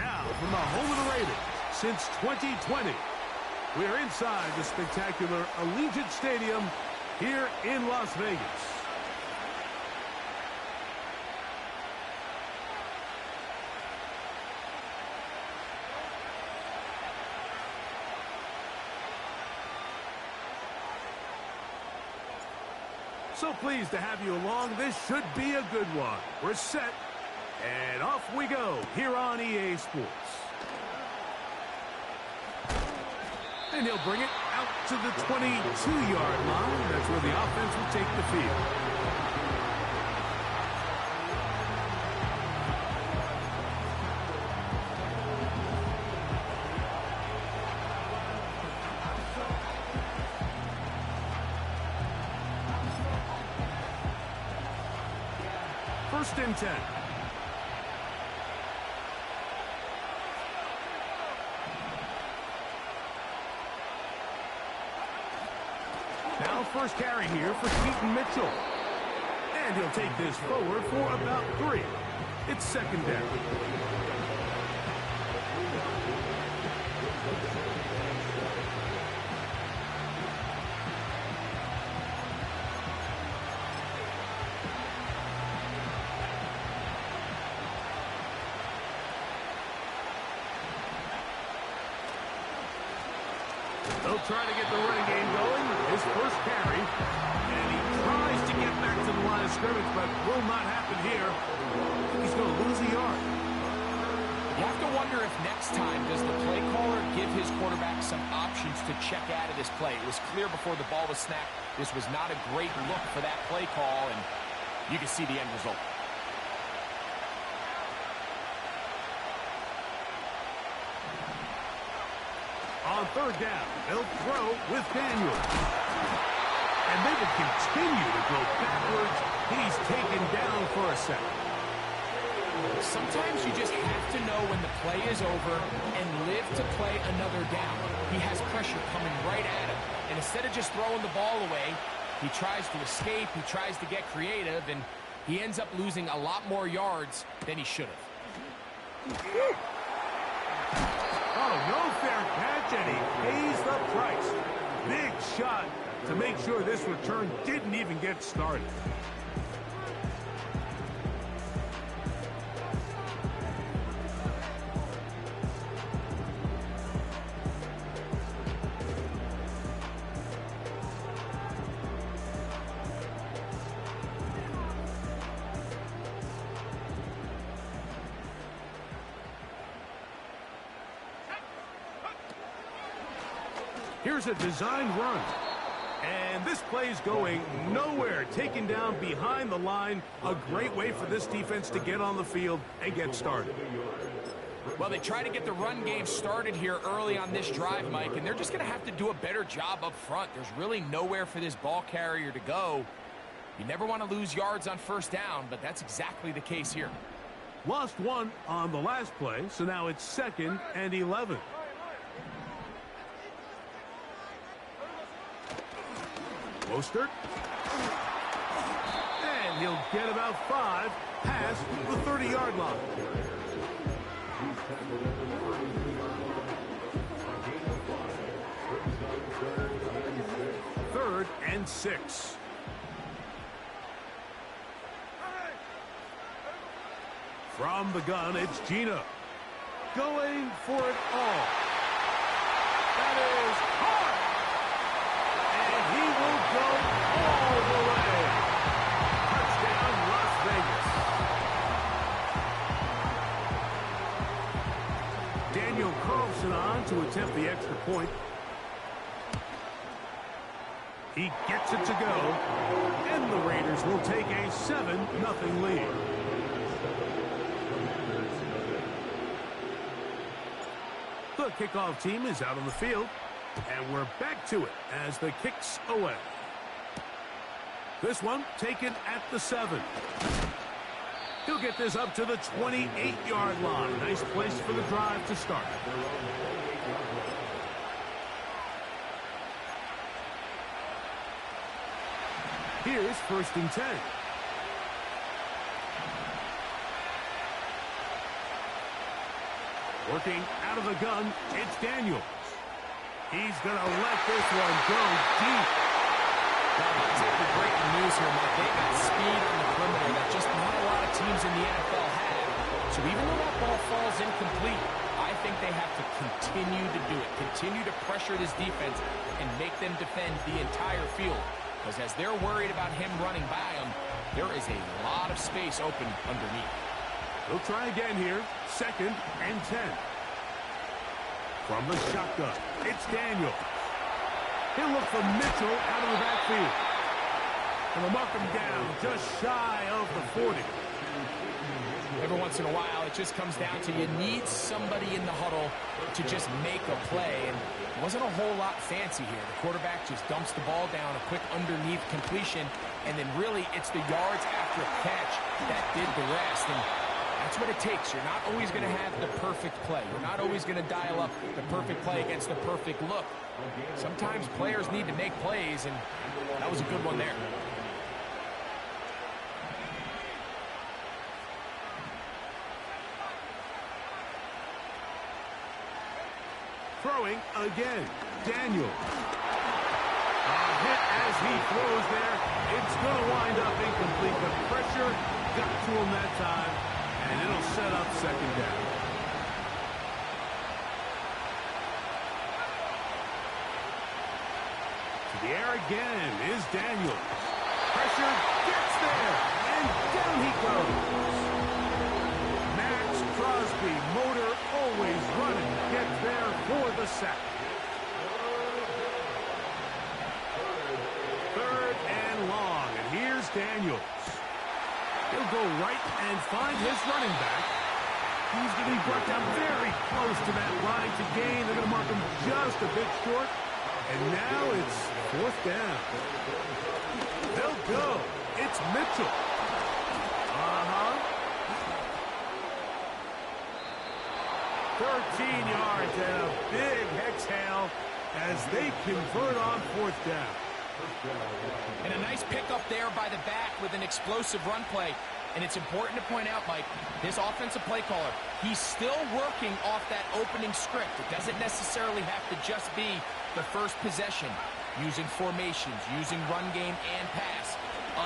Now, from the home of the Raiders, since 2020, we're inside the spectacular Allegiant Stadium here in Las Vegas. So pleased to have you along. This should be a good one. We're set, and off we go here on EA Sports. And he'll bring it out to the 22-yard line. That's where the offense will take the field. First and 10. Now first carry here for Keaton Mitchell. And he'll take this forward for about 3. It's second down. They'll try to get the running game going. His first carry. And he tries to get back to the line of scrimmage, but will not happen here. He's going to lose a yard. You have to wonder if next time does the play caller give his quarterback some options to check out of this play. It was clear before the ball was snapped. This was not a great look for that play call, and you can see the end result. On third down, they'll throw with Daniel. And they will continue to go backwards. He's taken down for a second. Sometimes you just have to know when the play is over and live to play another down. He has pressure coming right at him. And instead of just throwing the ball away, he tries to escape, he tries to get creative, and he ends up losing a lot more yards than he should have. Oh, no fair catch, and he pays the price. Big shot to make sure this return didn't even get started. Here's a designed run. And this play's going nowhere. Taken down behind the line. A great way for this defense to get on the field and get started. Well, they try to get the run game started here early on this drive, Mike, and they're just going to have to do a better job up front. There's really nowhere for this ball carrier to go. You never want to lose yards on first down, but that's exactly the case here. Lost one on the last play, so now it's 2nd and 11. Mostert. And he'll get about 5 past the 30-yard line. Third and 6. From the gun, it's Gino. Going for it all. That is hard. And he will go all the way. Touchdown, Las Vegas. Daniel Carlson on to attempt the extra point. He gets it to go. And the Raiders will take a 7-0 lead. The kickoff team is out on the field, and we're back to it as the kick's away. This one taken at the 7. He'll get this up to the 28-yard line. Nice place for the drive to start. Here's 1st and 10. Working out of the gun, it's Daniels. He's going to let this one go deep. Now, that's after breaking news here, Mike. They got speed on the perimeter that just not a lot of teams in the NFL have. So even though that ball falls incomplete, I think they have to continue to do it. Continue to pressure this defense and make them defend the entire field. Because as they're worried about him running by them, there is a lot of space open underneath. They'll try again here. 2nd and 10. From the shotgun, it's Daniels. He'll look for Mitchell out of the backfield. And they'll mark him down just shy of the 40. Every once in a while, it just comes down to you need somebody in the huddle to just make a play. And it wasn't a whole lot fancy here. The quarterback just dumps the ball down, a quick underneath completion, and then really it's the yards after a catch that did the rest. And that's what it takes. You're not always going to have the perfect play. You're not always going to dial up the perfect play against the perfect look. Sometimes players need to make plays, and that was a good one there. Throwing again, Daniels. A hit as he throws there. It's going to wind up incomplete. The pressure got to him that time, and it'll set up 2nd down. To the air again is Daniels. Pressure gets there, and down he goes. Max Crosby, motor always running, gets there for the sack. 3rd and long, and here's Daniels. He'll go right and find his running back. He's going to be brought down very close to that line to gain. They're going to mark him just a bit short. And now it's 4th down. They'll go. It's Mitchell. 13 yards and a big exhale as they convert on 4th down. And a nice pickup there by the back with an explosive run play. And it's important to point out, Mike, this offensive play caller, he's still working off that opening script. It doesn't necessarily have to just be the first possession. Using formations, using run game and pass.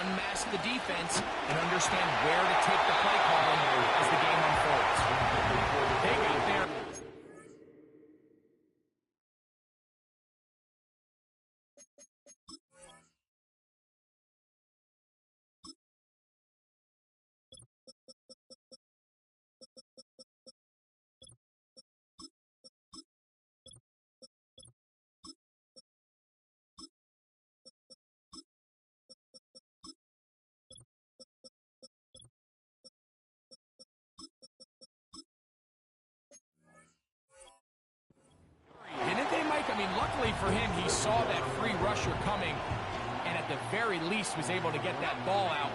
Unmask the defense and understand where to take the play calling as the game unfolds. They got there. Luckily for him, he saw that free rusher coming, and at the very least was able to get that ball out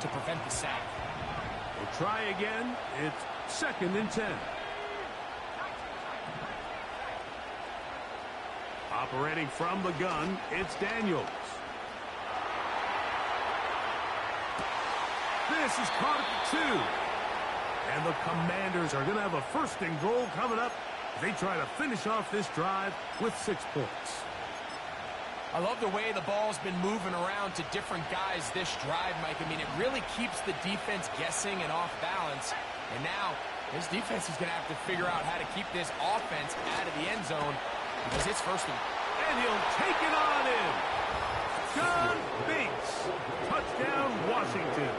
to prevent the sack. We'll try again. It's 2nd and 10. Operating from the gun, it's Daniels. This is caught at the 2. And the Commanders are going to have a 1st and goal coming up. They try to finish off this drive with 6 points. I love the way the ball's been moving around to different guys this drive, Mike. I mean, it really keeps the defense guessing and off balance. And now, this defense is going to have to figure out how to keep this offense out of the end zone because it's 1st and... And he'll take it on in. John Bates. Touchdown, Washington.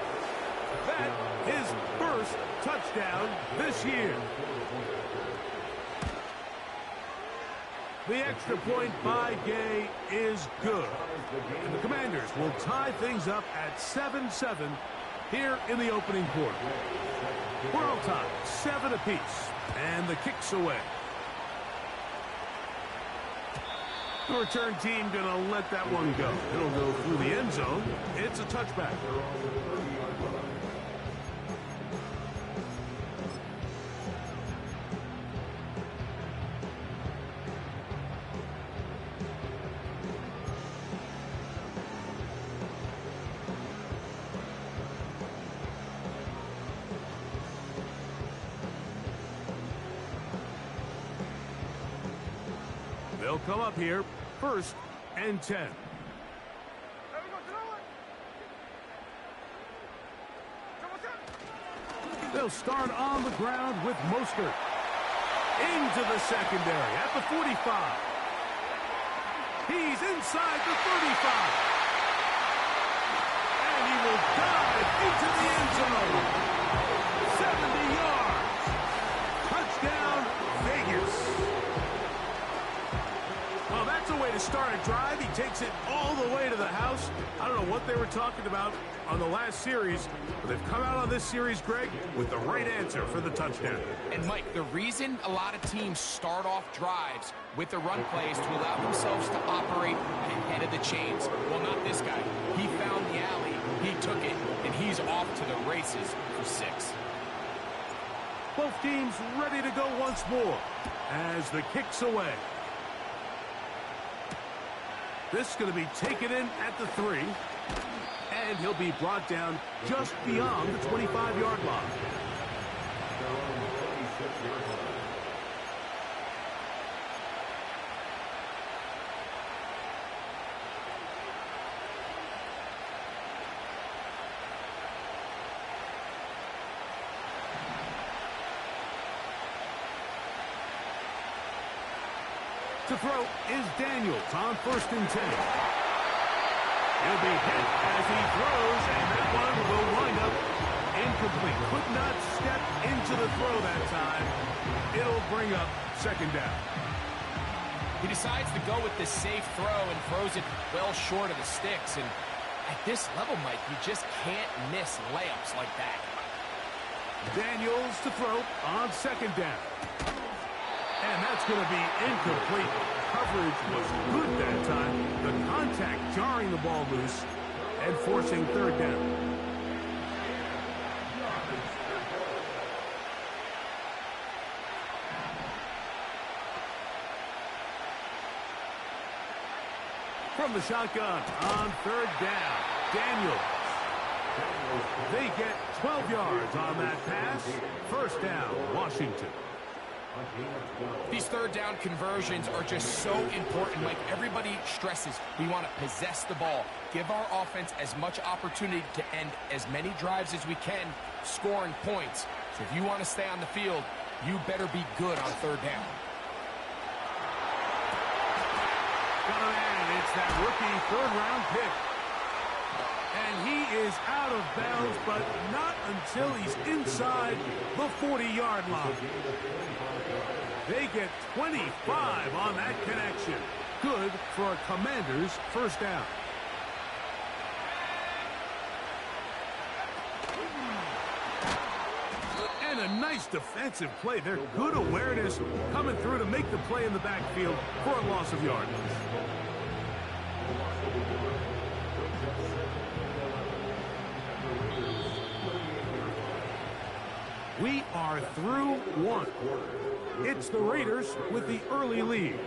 That his 1st touchdown this year. The extra point by Gay is good. And the Commanders will tie things up at 7-7 here in the opening quarter. We're all tied, 7 apiece, and the kick's away. The return team going to let that one go. It'll go through the end zone. It's a touchback. They'll come up here, 1st and 10. They'll start on the ground with Mostert. Into the secondary at the 45. He's inside the 35. And he will dive into the end zone. 70 yards. Touchdown, Vegas. Well, that's a way to start a drive. He takes it all the way to the house. I don't know what they were talking about on the last series, but they've come out on this series, Greg, with the right answer for the touchdown. And, Mike, the reason a lot of teams start off drives with the run plays to allow themselves to operate ahead of the chains. Well, not this guy. He found the alley, he took it, and he's off to the races for 6. Both teams ready to go once more as the kick's away. This is going to be taken in at the 3. And he'll be brought down just beyond the 25-yard line. To throw is Daniels on 1st and 10. He'll be hit as he throws, and that one will wind up incomplete. Could not step into the throw that time. It'll bring up 2nd down. He decides to go with this safe throw and throws it well short of the sticks. And at this level, Mike, you just can't miss layups like that. Daniels to throw on 2nd down. And that's going to be incomplete. Coverage was good that time. The contact jarring the ball loose and forcing 3rd down. From the shotgun on 3rd down, Daniels. They get 12 yards on that pass. 1st down, Washington. These 3rd down conversions are just so important. Like everybody stresses, we want to possess the ball, give our offense as much opportunity to end as many drives as we can, scoring points. So if you want to stay on the field, you better be good on 3rd down. And it's that rookie 3rd-round pick. And he is out of bounds, but not until he's inside the 40-yard line. They get 25 on that connection. Good for a Commanders 1st down. And a nice defensive play. They're good awareness coming through to make the play in the backfield for a loss of yardage. We are through 1. It's the Raiders with the early lead.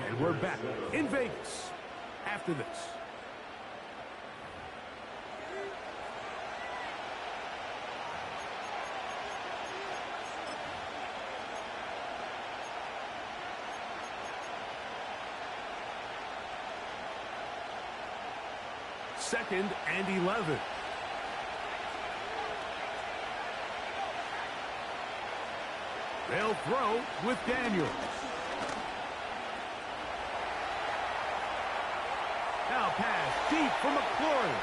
And we're back in Vegas after this. Second and 11. They'll throw with Daniels. Now pass deep for McLaurin.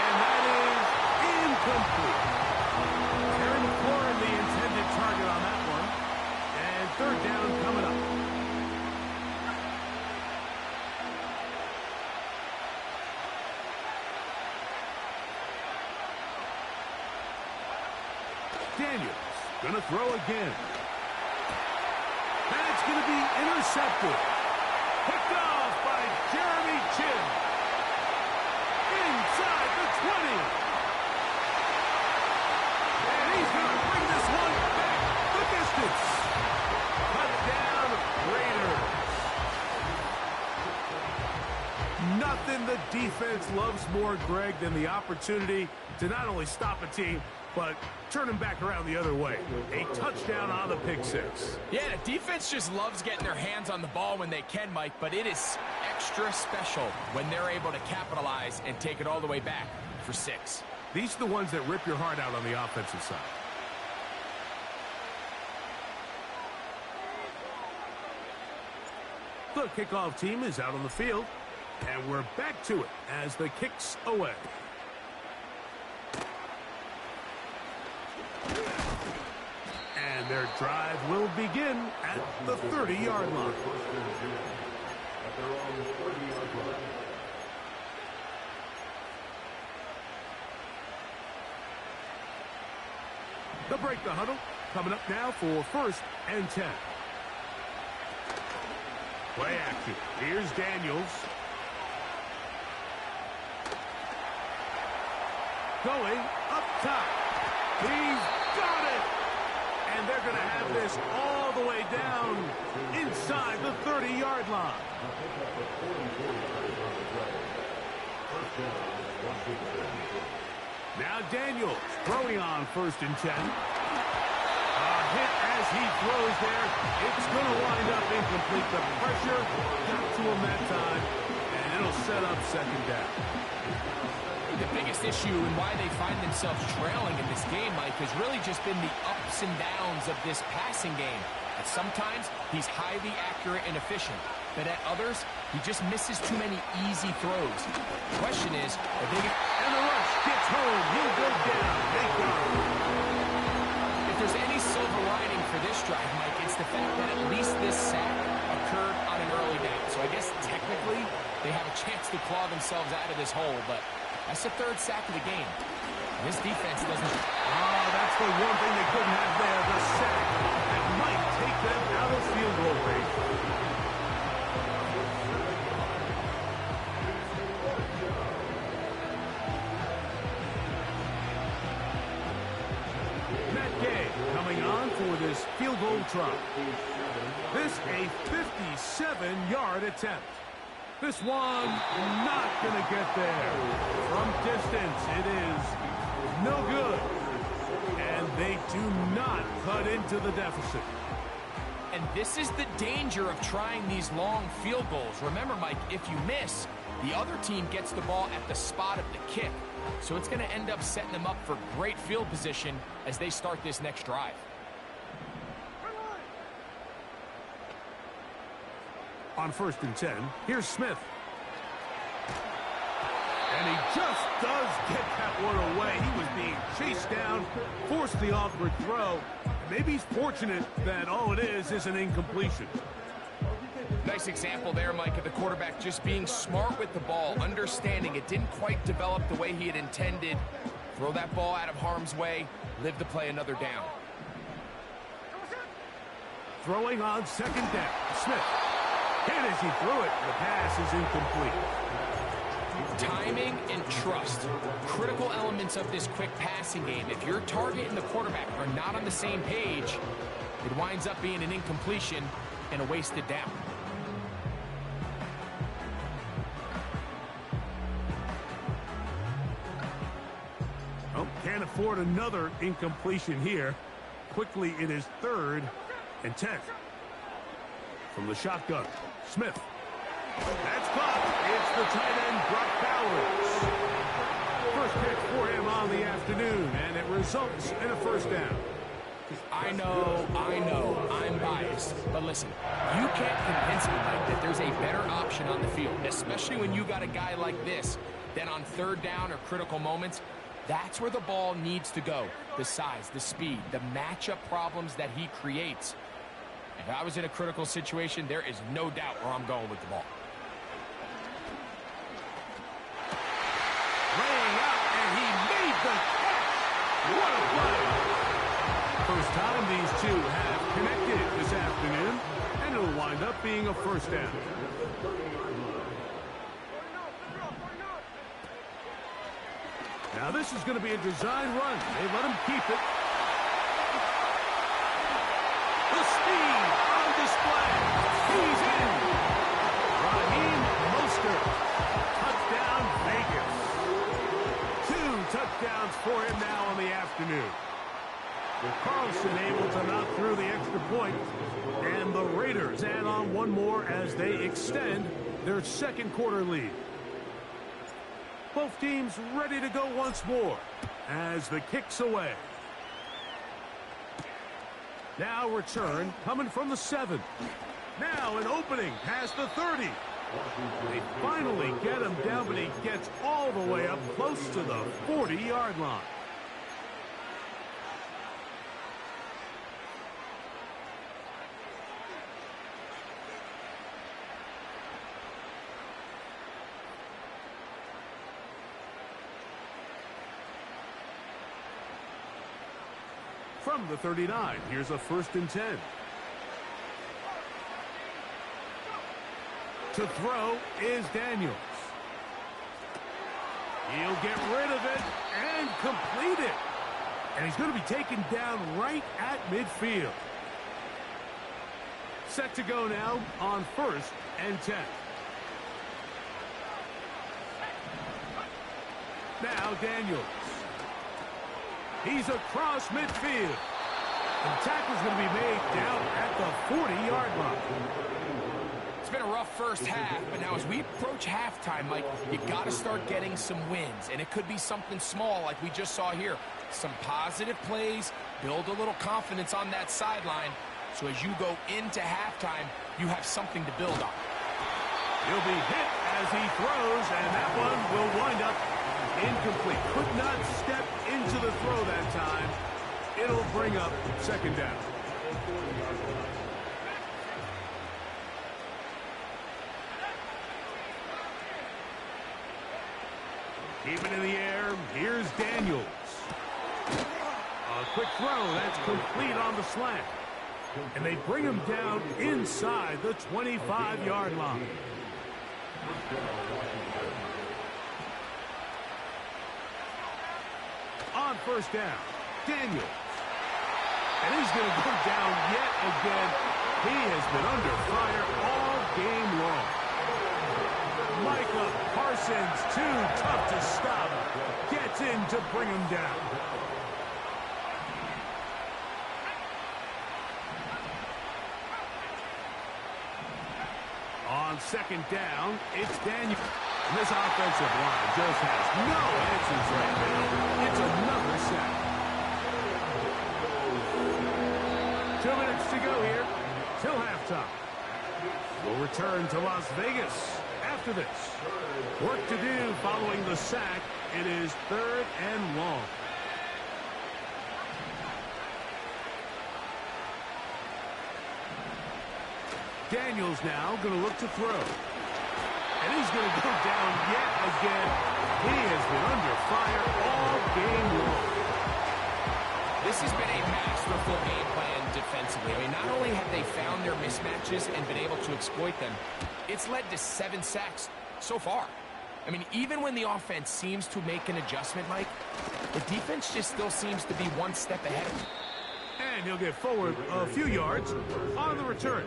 And that is incomplete. Terry McLaurin, the intended target on that one. And 3rd down coming up. Daniels going to throw again. That's going to be intercepted. Picked off by Jeremy Chinn. Inside the 20. And he's going to bring this one back the distance. Touchdown, Raiders. Nothing the defense loves more, Greg, than the opportunity to not only stop a team, but turn them back around the other way. A touchdown on the pick six. Yeah, the defense just loves getting their hands on the ball when they can, Mike, but it is extra special when they're able to capitalize and take it all the way back for 6. These are the ones that rip your heart out on the offensive side. The kickoff team is out on the field, and we're back to it as the kick's away. And their drive will begin at the 30-yard line. They'll break the huddle. Coming up now for 1st and 10. Play action. Here's Daniels. Going up top. He's got it. And they're going to have this all the way down inside the 30-yard line. Now Daniels throwing on 1st and 10. Hit as he throws there. It's going to wind up incomplete. The pressure got to him that time, and it'll set up 2nd down. The biggest issue and why they find themselves trailing in this game, Mike, has really just been the ups and downs of this passing game. At sometimes, he's highly accurate and efficient, but at others, he just misses too many easy throws. The question is, are they going to... And the rush gets home. He'll go down. They go. If there's any silver lining for this drive, Mike, it's the fact that at least this sack occurred on an early down. So I guess technically they have a chance to claw themselves out of this hole, but that's the 3rd sack of the game. And this defense doesn't... That's the one thing they couldn't have there, the sack that might take them out of field goal range. Coming on for this field goal try. This a 57-yard attempt. This one not going to get there. From distance, it is no good. And they do not cut into the deficit. And this is the danger of trying these long field goals. Remember, Mike, if you miss, the other team gets the ball at the spot of the kick. So it's going to end up setting them up for great field position as they start this next drive. On 1st and 10, here's Smith. And he just does get that one away. He was being chased down, forced the awkward throw. Maybe he's fortunate that all it is an incompletion. Nice example there, Mike, of the quarterback just being smart with the ball, understanding it didn't quite develop the way he had intended. Throw that ball out of harm's way, live to play another down. Throwing on 2nd down, Smith. And as he threw it, the pass is incomplete. Timing and trust, critical elements of this quick passing game. If your target and the quarterback are not on the same page, it winds up being an incompletion and a wasted down. Oh, can't afford another incompletion here. Quickly, it is 3rd and 10. From the shotgun, Smith. That's caught. It's the tight end, Brock Bowers. First pitch for him on the afternoon, and it results in a 1st down. I know, I'm biased. But listen, you can't convince me, Mike, that there's a better option on the field, especially when you got a guy like this, then on 3rd down or critical moments, that's where the ball needs to go. The size, the speed, the matchup problems that he creates. If I was in a critical situation, there is no doubt where I'm going with the ball. Laying out, and he made the catch. What a play. First time these two have connected this afternoon, and it'll wind up being a 1st down. Now this is going to be a design run. They let him keep it. The speed on display. He's in. Raheem Mostert. Touchdown touchdowns for him now on the afternoon. Carlson able to knock through the extra point, and the Raiders add on one more as they extend their second quarter lead. Both teams ready to go once more as the kick's away. Now return coming from the 7. Now an opening past the 30. They finally get him down, but he gets all the way up close to the 40-yard line. From the 39, here's a 1st and 10. To throw is Daniels. He'll get rid of it and complete it. And he's going to be taken down right at midfield. Set to go now on 1st and 10. Now Daniels. He's across midfield. The tackle's going to be made down at the 40-yard line. It's been a rough first half, but now as we approach halftime, Mike, you got to start getting some wins. And it could be something small like we just saw here. Some positive plays, build a little confidence on that sideline. So as you go into halftime, you have something to build on. He'll be hit as he throws, and that one will wind up incomplete. Could not step into the throw that time. It'll bring up 2nd down. Keep it in the air. Here's Daniels. A quick throw. That's complete on the slant. And they bring him down inside the 25-yard line. On 1st down, Daniels. And he's going to go down yet again. He has been under fire all game long. Micah Parsons, too tough to stop. Gets in to bring him down. On 2nd down, it's Daniels. And this offensive line just has no answers right now. It's another sack. 2 minutes to go here till halftime. We'll return to Las Vegas after this. Work to do following the sack. It is 3rd and long. Daniels now going to look to throw. And he's going to go down yet again. He has been under fire all game long. This has been a masterful game plan defensively. I mean, not only have they found their mismatches and been able to exploit them, it's led to 7 sacks so far. I mean, even when the offense seems to make an adjustment, Mike, the defense just still seems to be one step ahead of them. And he'll get forward a few yards on the return.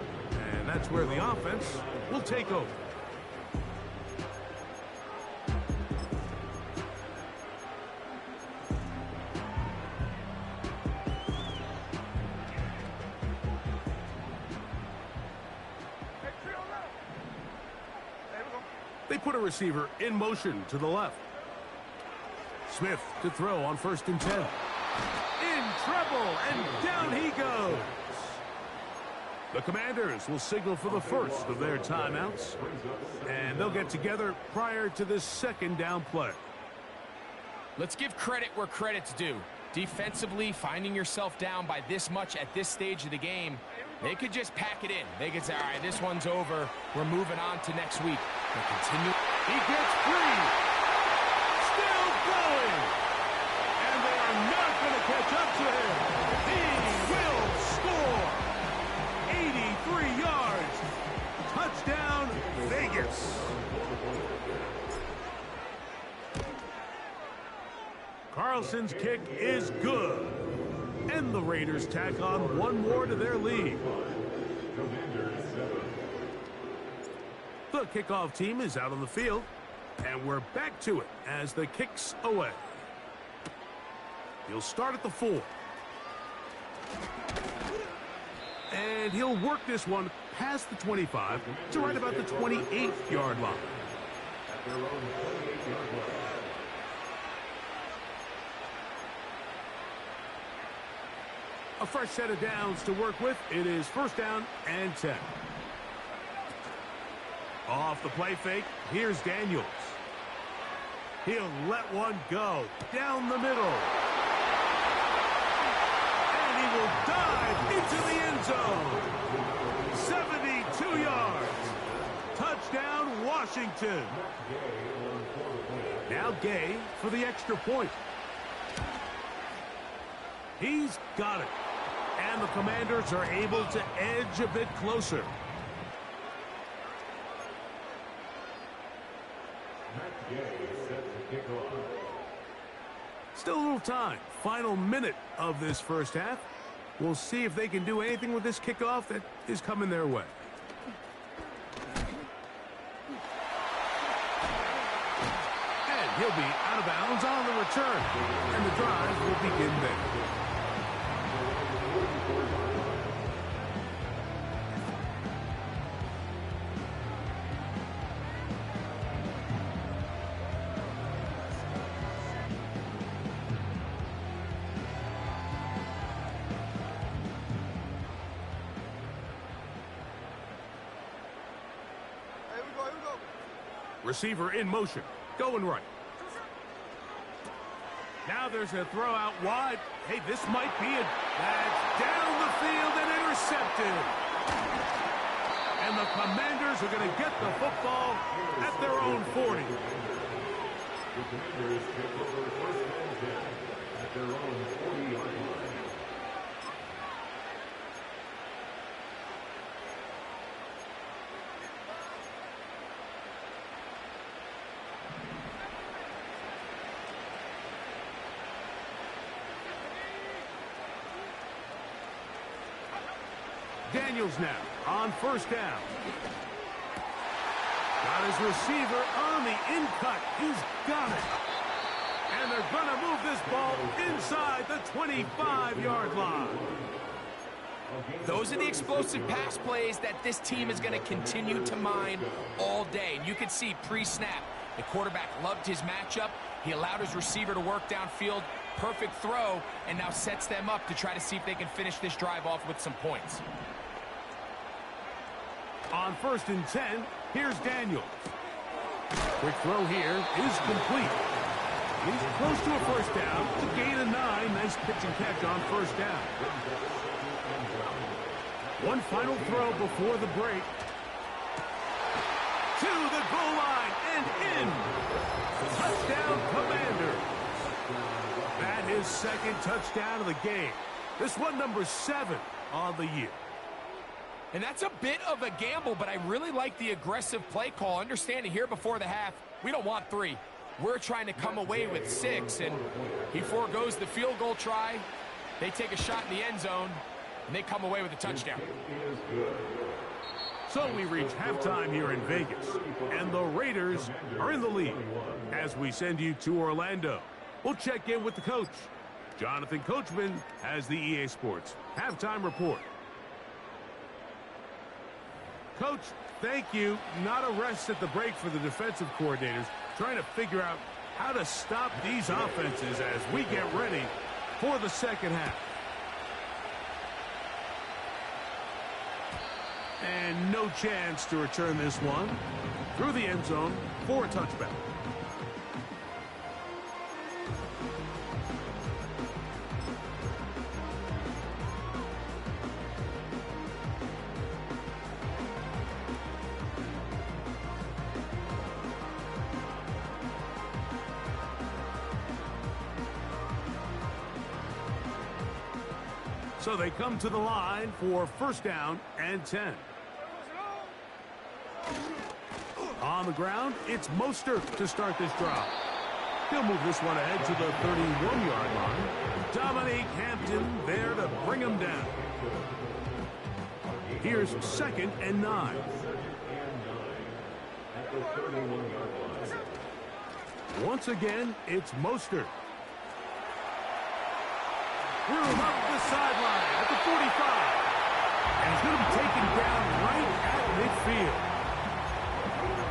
And that's where the offense will take over. They put a receiver in motion to the left. Smith to throw on 1st and 10. In trouble, and down he goes. The Commanders will signal for the first of their timeouts, and they'll get together prior to this 2nd down play. Let's give credit where credit's due. Defensively, finding yourself down by this much at this stage of the game, they could just pack it in. They could say, all right, this one's over. We're moving on to next week. They continue. He gets free. Still going. And they are not going to catch up to him. He will score. 83 yards. Touchdown, Vegas. Carlson's kick is good. And the Raiders tack on one more to their lead. The kickoff team is out on the field, and we're back to it as the kick's away. He'll start at the 4. And he'll work this one past the 25 to right about the 28-yard line. A fresh set of downs to work with. It is first down and 10. Off the play fake, here's Daniels. He'll let one go down the middle. And he will dive into the end zone. 72 yards. Touchdown, Washington. Now Gay for the extra point. He's got it. And the Commanders are able to edge a bit closer. Still a little time. Final minute of this first half. We'll see if they can do anything with this kickoff that is coming their way. And he'll be out of bounds on the return. And the drive will begin there. Receiver in motion, going right. Now there's a throw out wide. Hey, this might be it. That's down the field and intercepted. And the Commanders are going to get the football at their own 40. The Commanders get over first and 10 at their own 40-yard line. Daniels now on first down. Got his receiver on the in-cut. He's got it. And they're going to move this ball inside the 25-yard line. Those are the explosive pass plays that this team is going to continue to mine all day. And you can see pre-snap, the quarterback loved his matchup. He allowed his receiver to work downfield. Perfect throw, and now sets them up to try to see if they can finish this drive off with some points. On first and 10, here's Daniels. Quick throw here is complete. He's close to a first down. To gain a 9. Nice pitch and catch on first down. One final throw before the break. To the goal line and in. Touchdown, Commanders. That is second touchdown of the game. This one number 7 on the year. And that's a bit of a gamble, but I really like the aggressive play call. Understanding here before the half, we don't want 3. We're trying to come away with 6, and he foregoes the field goal try. They take a shot in the end zone, and they come away with a touchdown. So we reach halftime here in Vegas, and the Raiders are in the lead. As we send you to Orlando, we'll check in with the coach. Jonathan Coachman has the EA Sports halftime report. Coach, thank you. Not a rest at the break for the defensive coordinators, trying to figure out how to stop these offenses as we get ready for the second half. And no chance to return this one through the end zone for a touchback. So they come to the line for first down and 10. On the ground, it's Mostert to start this drive. He'll move this one ahead to the 31-yard line. Dominique Hampton there to bring him down. Here's second and 9. Once again, it's Mostert. Threw him up the sideline at the 45. And he's going to be taken down right at midfield.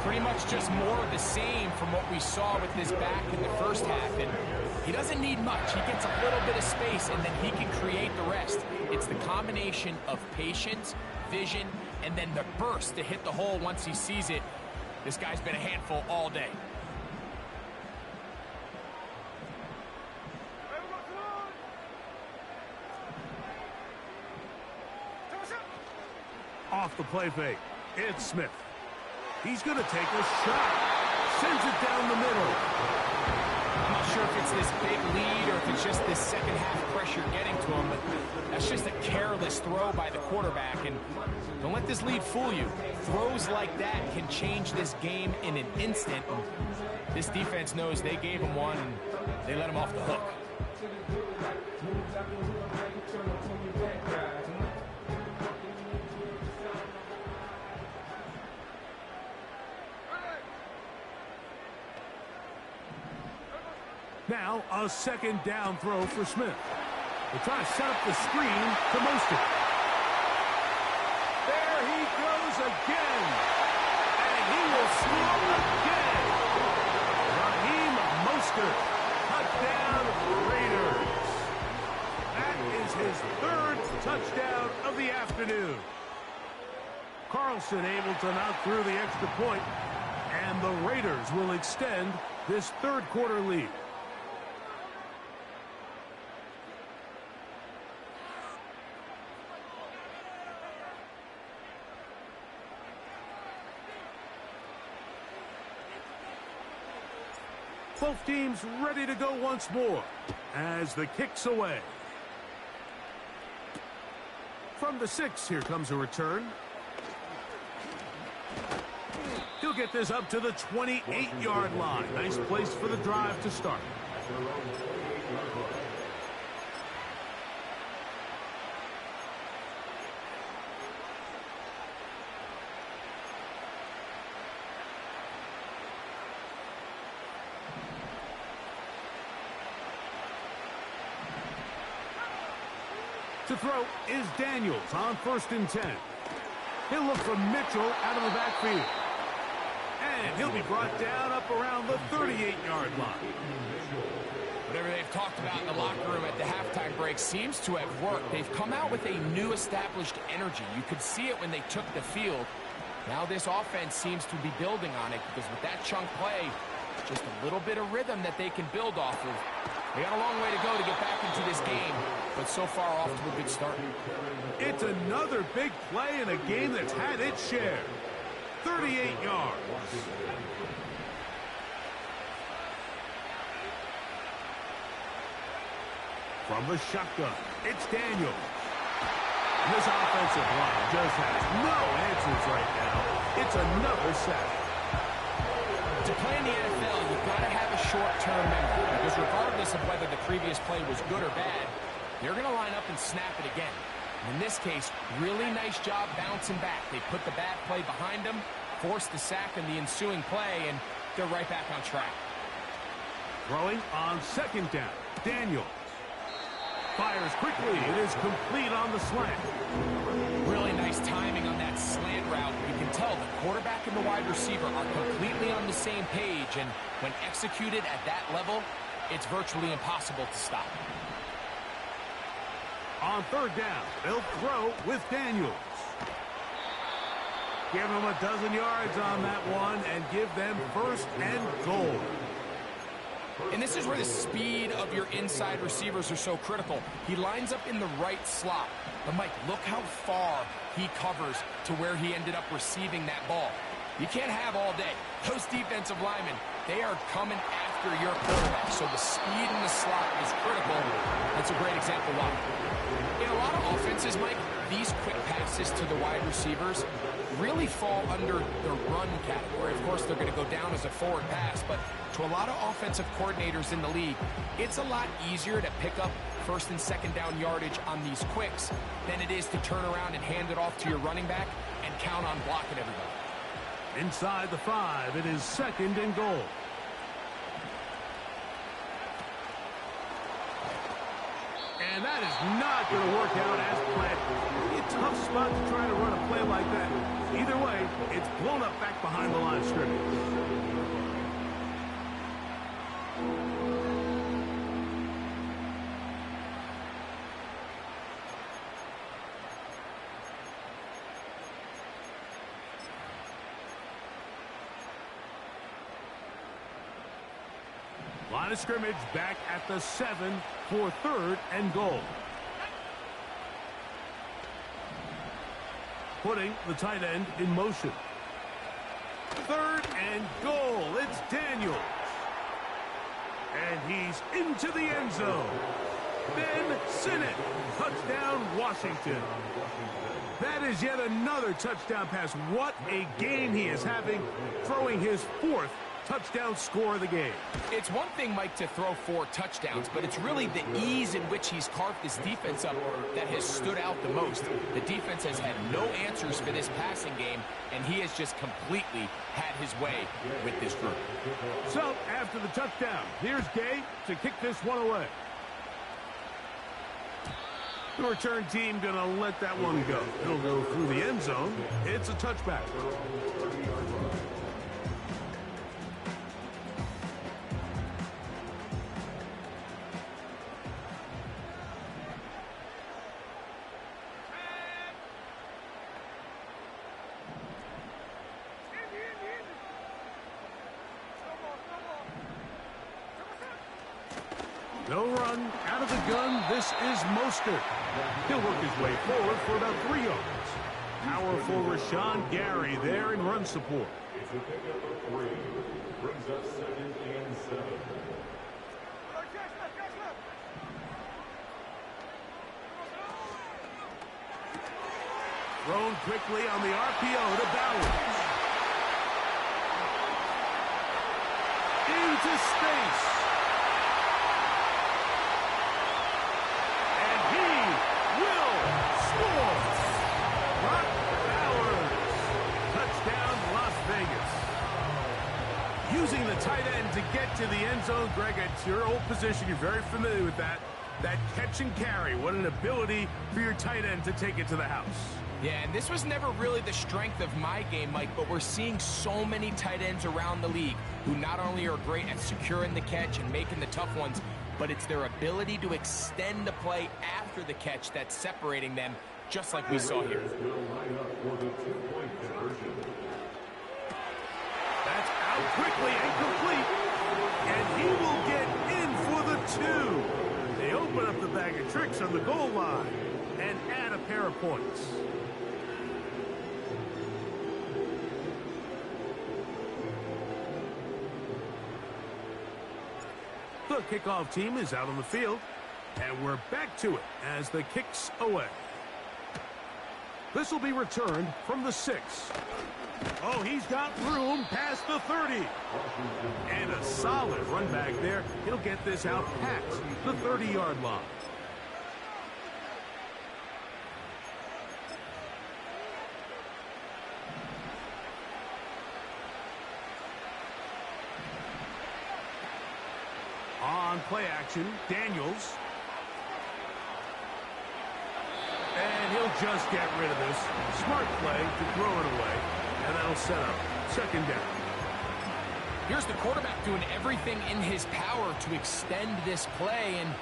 Pretty much just more of the same from what we saw with this back in the first half. And he doesn't need much. He gets a little bit of space, and then he can create the rest. It's the combination of patience, vision, and then the burst to hit the hole once he sees it. This guy's been a handful all day. Off the play fake, it's Smith. He's going to take a shot. Sends it down the middle. I'm not sure if it's this big lead or if it's just this second half pressure getting to him, but that's just a careless throw by the quarterback. And don't let this lead fool you. Throws like that can change this game in an instant. And this defense knows they gave him one, and they let him off the hook. Now, a second down throw for Smith. They try to set up the screen to Mostert. There he goes again. And he will score again. Raheem Mostert. Touchdown, Raiders. That is his third touchdown of the afternoon. Carlson able to knock through the extra point, and the Raiders will extend this third quarter lead. Both teams ready to go once more as the kick's away. From the 6, here comes a return. He'll get this up to the 28-yard line. Nice place for the drive to start. To throw is Daniels on 1st and 10. He'll look for Mitchell out of the backfield. And he'll be brought down up around the 38-yard line. Whatever they've talked about in the locker room at the halftime break seems to have worked. They've come out with a new established energy. You could see it when they took the field. Now this offense seems to be building on it because with that chunk play, just a little bit of rhythm that they can build off of. They got a long way to go to get back into this game, but so far off to a good start. It's another big play in a game that's had its share. 38 yards. From the shotgun, it's Daniels. This offensive line just has no answers right now. It's another sack. To play in the NFL, you've got to have a short-term memory because regardless of whether the previous play was good or bad, they're going to line up and snap it again. In this case, really nice job bouncing back. They put the bad play behind them, forced the sack in the ensuing play, and they're right back on track. Throwing on 2nd down, Daniels. Fires quickly. It is complete on the slant. Really nice timing on that slant route. You can tell the quarterback and the wide receiver are completely on the same page, and when executed at that level, it's virtually impossible to stop. On 3rd down, they'll throw with Daniels. Give them a dozen yards on that one and give them 1st and goal. And this is where the speed of your inside receivers are so critical. He lines up in the right slot. But, Mike, look how far he covers to where he ended up receiving that ball. You can't have all day. Those defensive linemen, they are coming after your quarterback. So the speed in the slot is critical. That's a great example why. In a lot of offenses, Mike, these quick passes to the wide receivers really fall under the run category. Of course, they're going to go down as a forward pass, but to a lot of offensive coordinators in the league, it's a lot easier to pick up 1st and 2nd down yardage on these quicks than it is to turn around and hand it off to your running back and count on blocking everybody. Inside the 5, it is 2nd and goal. And that is not going to work out as planned. It'd be a tough spot to try to run a play like that. Either way, it's blown up back behind the line of scrimmage. Line of scrimmage back at the 7 for 3rd and goal. Putting the tight end in motion. 3rd and goal. It's Daniels. And he's into the end zone. Ben Sinnott. Touchdown, Washington. That is yet another touchdown pass. What a game he is having, throwing his 4th touchdown score of the game. It's one thing, Mike, to throw 4 touchdowns, but it's really the ease in which he's carved this defense up that has stood out the most. The defense has had no answers for this passing game, and he has just completely had his way with this group. So, after the touchdown, here's Gay to kick this one away. The return team going to let that one go. It'll go through the end zone. It's a touchback. No run out of the gun. This is Mostert. He'll work his way forward for about 3 yards. Powerful Rashawn Gary there in run support. It's a pickup of 3. Brings up 2nd and 7. Thrown quickly on the RPO to Bowers. Into space. Using the tight end to get to the end zone. Greg, it's your old position. You're very familiar with that. That catch and carry. What an ability for your tight end to take it to the house. Yeah, and this was never really the strength of my game, Mike, but we're seeing so many tight ends around the league who not only are great at securing the catch and making the tough ones, but it's their ability to extend the play after the catch that's separating them, just like we saw here. That's out quickly and complete. And he will get in for the 2. They open up the bag of tricks on the goal line and add a pair of points. The kickoff team is out on the field, and we're back to it as the kick's away. This will be returned from the 6. Oh, he's got room past the 30. And a solid run back there. He'll get this out past the 30-yard line. On play action, Daniels. And he'll just get rid of this. Smart play to throw it away. And that'll set up 2nd down. Here's the quarterback doing everything in his power to extend this play, and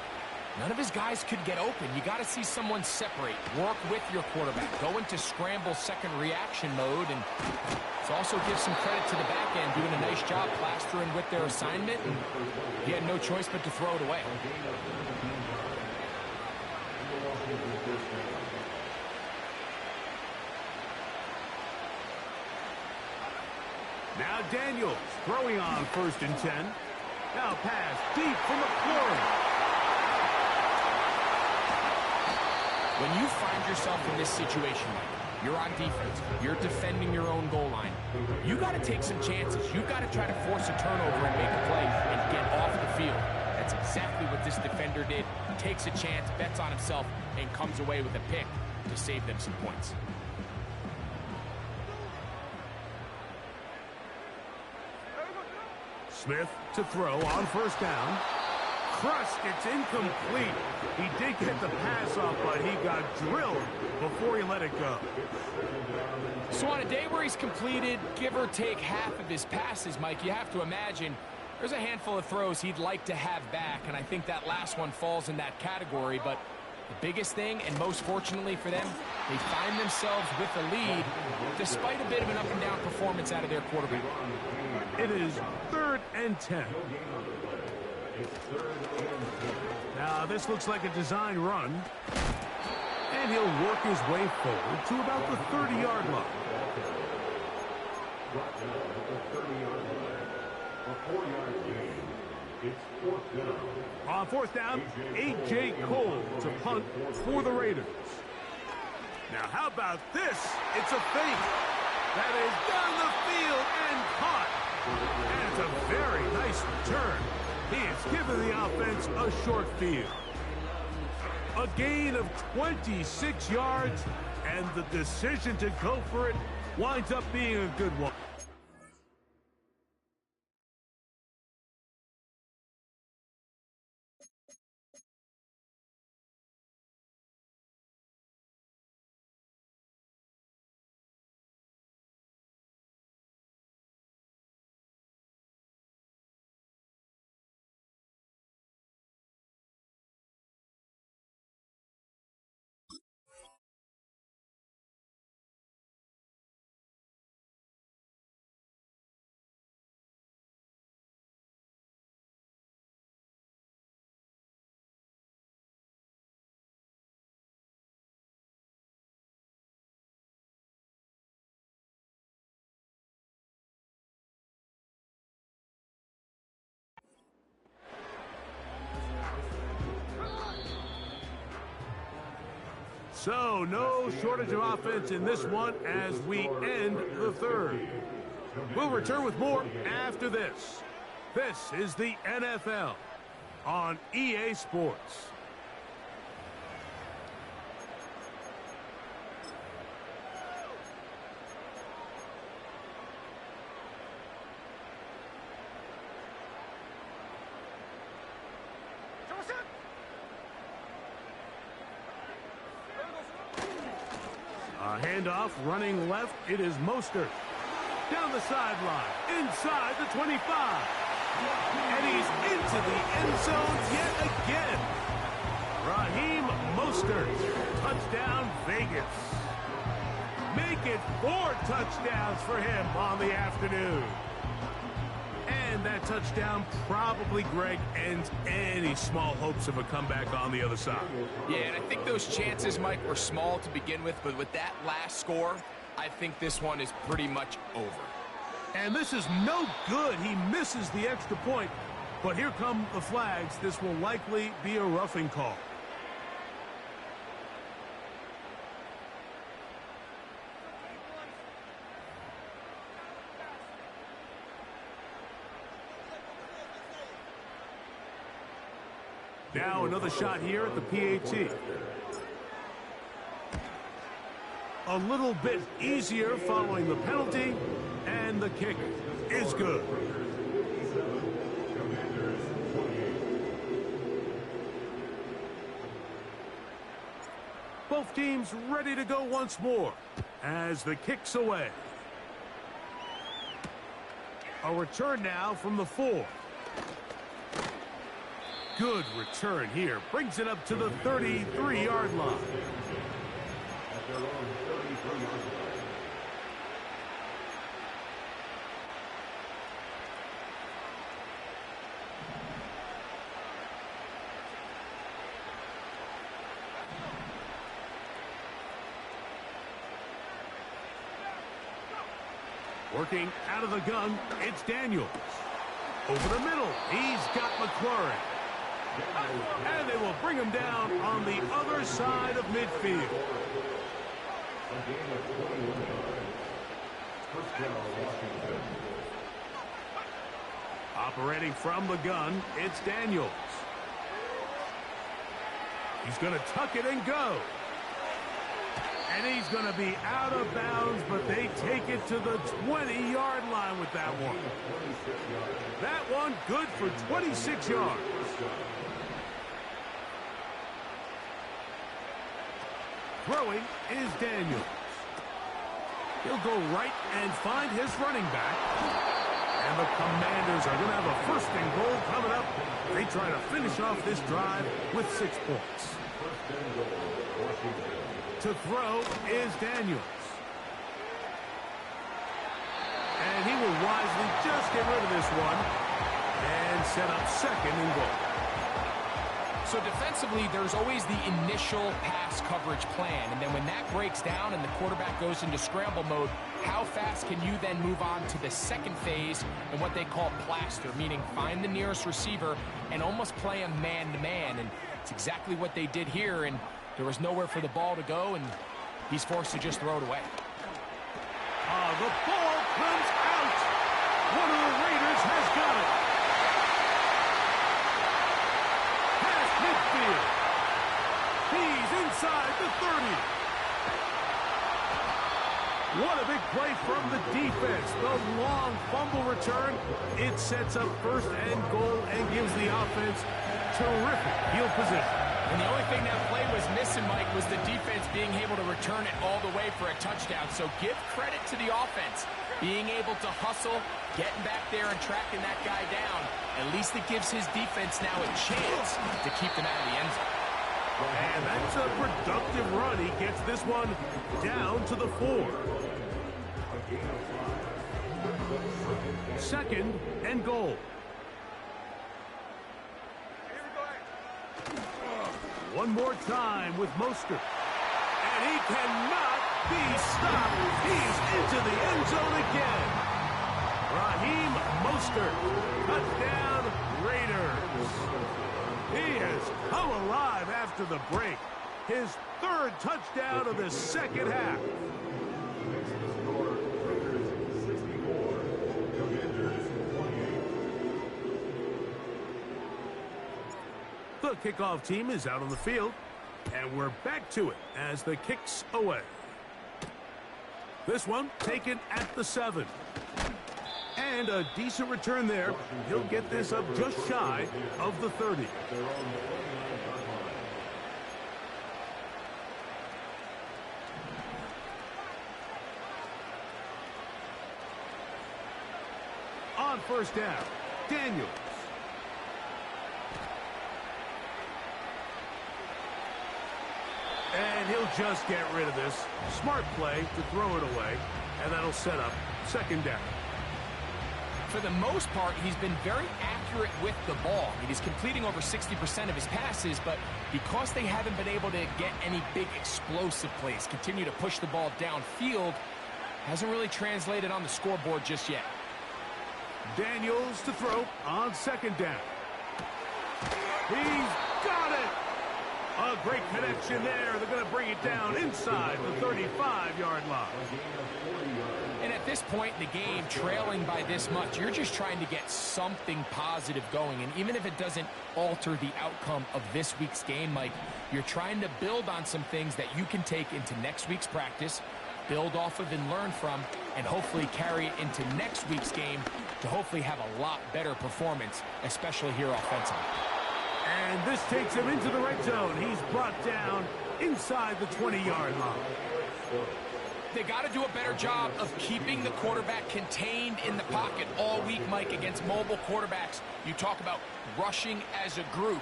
none of his guys could get open. You got to see someone separate, work with your quarterback, go into scramble second reaction mode, and it also gives some credit to the back end doing a nice job plastering with their assignment, and he had no choice but to throw it away. Now Daniels throwing on 1st and 10. Now pass deep for McLaurin. When you find yourself in this situation, you're on defense, you're defending your own goal line, you got to take some chances. You got to try to force a turnover and make a play and get off the field. That's exactly what this defender did. Takes a chance, bets on himself, and comes away with a pick to save them some points. Smith to throw on 1st down. crushed. It's incomplete. He did get the pass off, but he got drilled before he let it go. So on a day where he's completed, give or take half of his passes, Mike, you have to imagine there's a handful of throws he'd like to have back, and I think that last one falls in that category. But the biggest thing, and most fortunately for them, they find themselves with the lead despite a bit of an up-and-down performance out of their quarterback. It is 3rd and 10. Now, this looks like a design run. And he'll work his way forward to about the 30-yard line. On 4th down, A.J. Cole to punt for the Raiders. Now, how about this? It's a fake. That is down the field and caught. And it's a very nice return. He has given the offense a short field. A gain of 26 yards, and the decision to go for it winds up being a good one. So, no shortage of offense in this one as we end the 3rd. We'll return with more after this. This is the NFL on EA Sports. A handoff running left. It is Mostert. Down the sideline. Inside the 25. And he's into the end zone yet again. Raheem Mostert. Touchdown Vegas. Make it 4 touchdowns for him on the afternoon. And that touchdown probably, Greg, ends any small hopes of a comeback on the other side. Yeah, and I think those chances, Mike, were small to begin with, but with that last score, I think this one is pretty much over. And this is no good. He misses the extra point. But here come the flags. This will likely be a roughing call. Now another shot here at the PAT. A little bit easier following the penalty, and the kick is good. Both teams ready to go once more as the kick's away. A return now from the 4. Good return here. Brings it up to the 33-yard line. Working out of the gun, it's Daniels. Over the middle, he's got McLaurin. And they will bring him down on the other side of midfield. Operating from the gun, it's Daniels. He's going to tuck it and go. And he's going to be out of bounds, but they take it to the 20-yard line with that one. That one good for 26 yards. Throwing is Daniels. He'll go right and find his running back. And the Commanders are going to have a first and goal coming up. They try to finish off this drive with 6 points. To throw is Daniels. And he will wisely just get rid of this one and set up second and goal. So defensively, there's always the initial pass coverage plan. And then when that breaks down and the quarterback goes into scramble mode, how fast can you then move on to the second phase and what they call plaster, meaning find the nearest receiver and almost play him man-to-man. And it's exactly what they did here, and there was nowhere for the ball to go, and he's forced to just throw it away. The ball comes out. One of the Raiders has got it. Past midfield. He's inside the 30. What a big play from the defense. The long fumble return. It sets up first and goal and gives the offense terrific field position. And the only thing that play was missing, Mike, was the defense being able to return it all the way for a touchdown. So give credit to the offense. Being able to hustle, getting back there and tracking that guy down. At least it gives his defense now a chance to keep them out of the end zone. And that's a productive run. He gets this one down to the 4. Second and goal. One more time with Mostert. And he cannot be stopped. He's into the end zone again. Raheem Mostert. Touchdown, Raiders. He has come alive after the break. His 3rd touchdown of the second half. The kickoff team is out on the field, and we're back to it as the kicks away. This one taken at the 7. And a decent return there. He'll get this up just shy of the 30. On first down, Daniels. And he'll just get rid of this. Smart play to throw it away, and that'll set up second down. For the most part, he's been very accurate with the ball. I mean, he's completing over 60% of his passes, but because they haven't been able to get any big explosive plays, continue to push the ball downfield, hasn't really translated on the scoreboard just yet. Daniels to throw on second down. He's got it! A great connection there. They're going to bring it down inside the 35-yard line. And at this point in the game, trailing by this much, you're just trying to get something positive going. And even if it doesn't alter the outcome of this week's game, Mike, you're trying to build on some things that you can take into next week's practice, build off of and learn from, and hopefully carry it into next week's game to hopefully have a lot better performance, especially here offensively. And this takes him into the red zone. He's brought down inside the 20-yard line. They got to do a better job of keeping the quarterback contained in the pocket all week, Mike, against mobile quarterbacks. You talk about rushing as a group.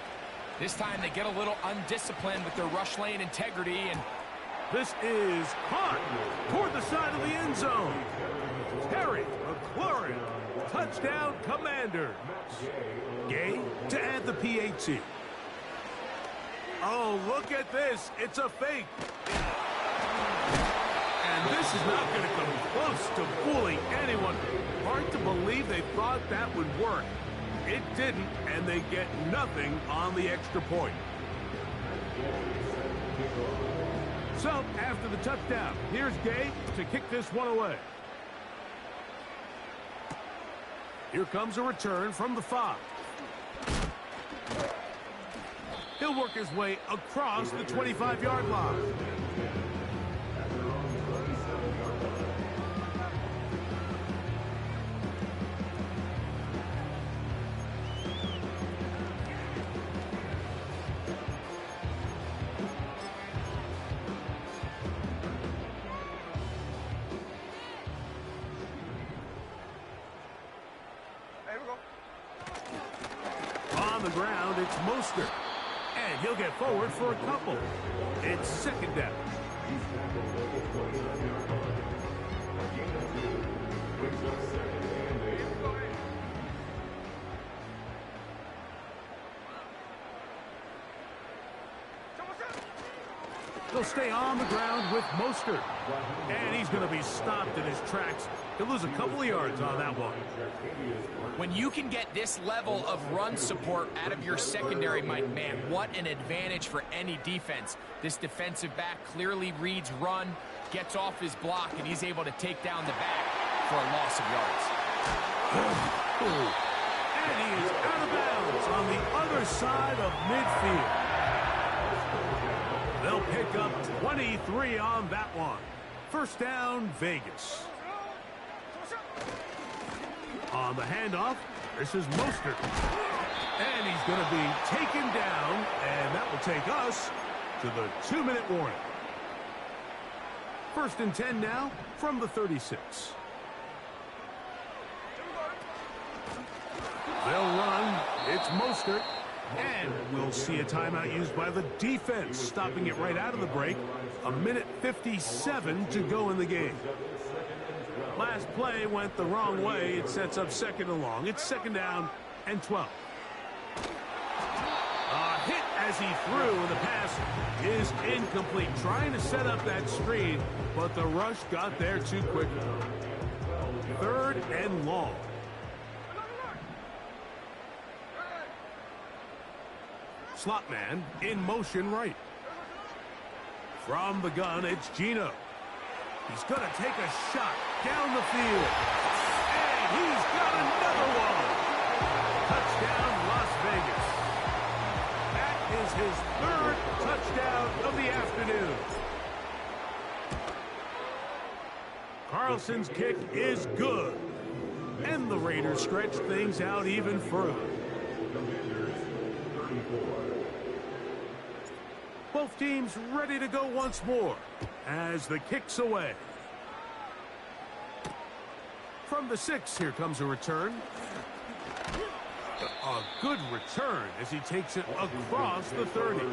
This time they get a little undisciplined with their rush lane integrity. And this is caught toward the side of the end zone. Terry McLaurin, touchdown Commanders. Gay to add the PAT. Oh, look at this. It's a fake. And this is not going to come close to fooling anyone. Hard to believe they thought that would work. It didn't, and they get nothing on the extra point. So, after the touchdown, here's Gay to kick this one away. Here comes a return from the 5. He'll work his way across the 25-yard line. the ground, it's Mostert. And he'll get forward for a couple. It's second down. They'll stay on the ground with Mostert. And he's going to be stopped in his tracks. He'll lose a couple of yards on that one. When you can get this level of run support out of your secondary, Mike, man, what an advantage for any defense. This defensive back clearly reads run, gets off his block, and he's able to take down the back for a loss of yards. And he is out of bounds on the other side of midfield. They'll pick up 23 on that one. First down, Vegas. On the handoff, this is Mostert. And he's going to be taken down, and that will take us to the 2-minute warning. First and 10 now from the 36. They'll run. It's Mostert. And we'll see a timeout used by the defense, stopping it right out of the break. 1:57 to go in the game. Last play went the wrong way. It sets up second and long. It's second down and 12. A hit as he threw, and the pass is incomplete. Trying to set up that screen, but the rush got there too quickly. Third and long. Slot man in motion right. From the gun, it's Geno. He's going to take a shot down the field. And he's got another one. Touchdown, Las Vegas. That is his third touchdown of the afternoon. Carlson's kick is good. And the Raiders stretch things out even further. Both teams ready to go once more as the kick's away. From the 6, here comes a return. A good return as he takes it across the 30.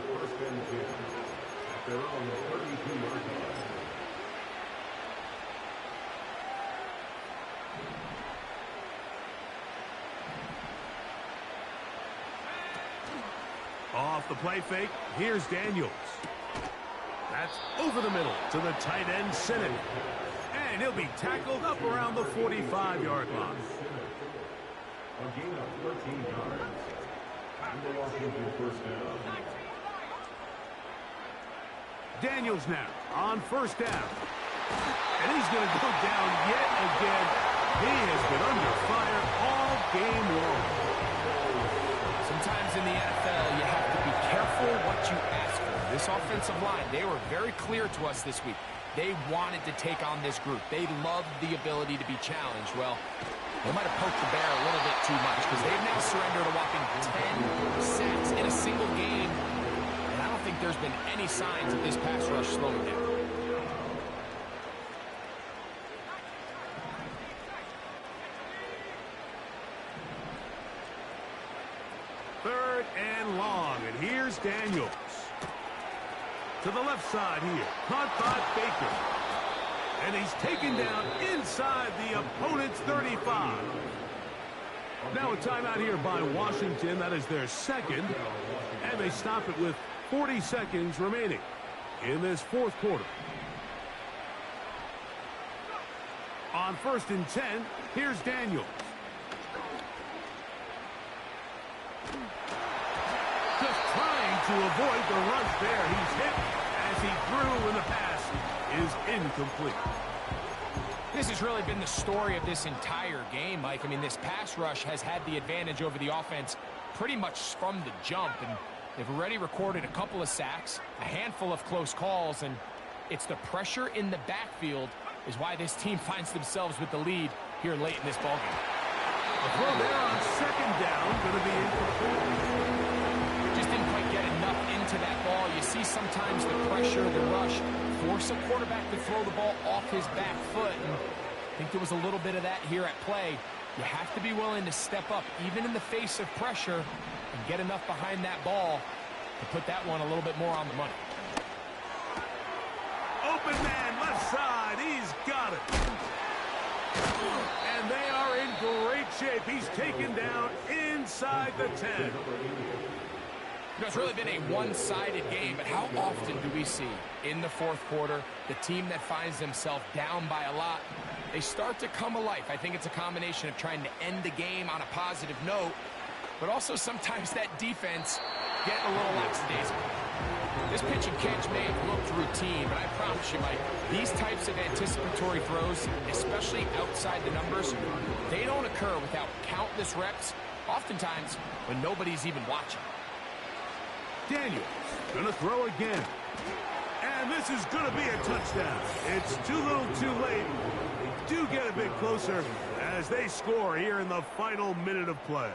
Off the play fake, here's Daniels. That's over the middle to the tight end, Sinnott. And he'll be tackled up around the 45-yard line. A gain of 13 yards. And the Washington first down. Daniels now on first down. And he's going to go down yet again. He has been under fire all game long. Sometimes in the NFL, you have to be careful what you ask for. This offensive line, they were very clear to us this week. They wanted to take on this group. They loved the ability to be challenged. Well, they might have poked the bear a little bit too much because they've now surrendered a whopping 10 sacks in a single game. And I don't think there's been any signs of this pass rush slowing down. Third and long, and here's Daniels. To the left side here, caught by Baker. And he's taken down inside the opponent's 35. Now a timeout here by Washington. That is their second. And they stop it with 40 seconds remaining in this fourth quarter. On first and 10, here's Daniels. Just trying to avoid the rush there. He's hit as he threw, and the pass is incomplete. This has really been the story of this entire game, Mike. I mean, this pass rush has had the advantage over the offense pretty much from the jump, and they've already recorded a couple of sacks, a handful of close calls, and it's the pressure in the backfield is why this team finds themselves with the lead here late in this ballgame. A throw there on second down, going to be incomplete. Just didn't quite get enough into that ball. You see sometimes the pressure, the rush, force a quarterback to throw the ball off his back foot. And I think there was a little bit of that here at play. You have to be willing to step up, even in the face of pressure, and get enough behind that ball to put that one a little bit more on the money. Open man, left side. He's got it. And they are in great shape. He's taken down inside the 10. You know, it's really been a one-sided game, but how often do we see in the fourth quarter the team that finds themselves down by a lot, they start to come alive. I think it's a combination of trying to end the game on a positive note, but also sometimes that defense getting a little lackadaisical. This pitch and catch may have looked routine, but I promise you, Mike, these types of anticipatory throws, especially outside the numbers, they don't occur without countless reps, oftentimes when nobody's even watching. Daniels gonna throw again. And this is gonna be a touchdown. It's too little too late. They do get a bit closer as they score here in the final minute of play.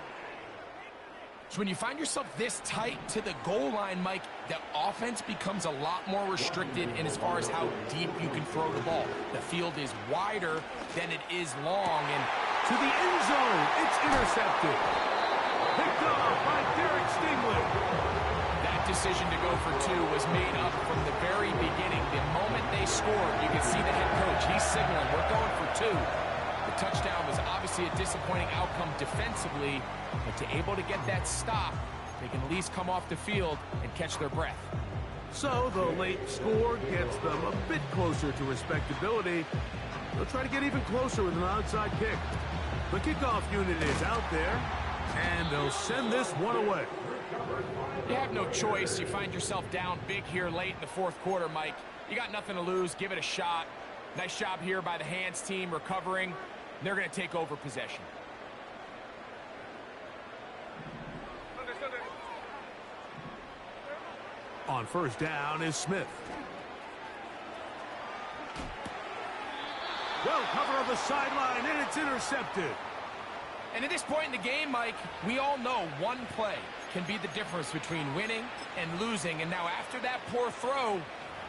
So when you find yourself this tight to the goal line, Mike, the offense becomes a lot more restricted in as far as how deep you can throw the ball. The field is wider than it is long, and to the end zone, it's intercepted. Picked off by Derek Stingley. That decision to go for two was made up from the very beginning. The moment they scored, you can see the head coach. He's signaling, we're going for two. The touchdown was obviously a disappointing outcome defensively, but to able to get that stop, they can at least come off the field and catch their breath. So the late score gets them a bit closer to respectability. They'll try to get even closer with an onside kick. The kickoff unit is out there, and they'll send this one away. You have no choice. You find yourself down big here late in the fourth quarter, Mike. You got nothing to lose. Give it a shot. Nice job here by the hands team recovering. They're going to take over possession. On first down is Smith. Well covered on the sideline, and it's intercepted. And at this point in the game, Mike, we all know one play can be the difference between winning and losing. And now after that poor throw,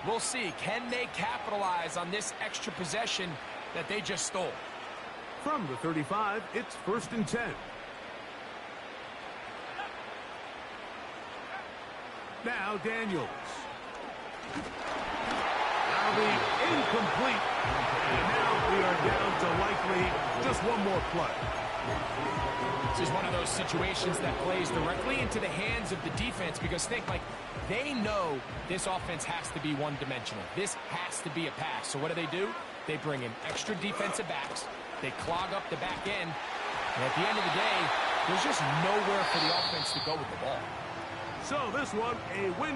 we'll see, can they capitalize on this extra possession that they just stole? From the 35, it's 1st and 10. Now Daniels. That'll be incomplete. And now we are down to likely just one more play. This is one of those situations that plays directly into the hands of the defense, because think, like, they know this offense has to be one-dimensional. This has to be a pass. So what do? They bring in extra defensive backs. They clog up the back end. And at the end of the day, there's just nowhere for the offense to go with the ball. So this one, a win.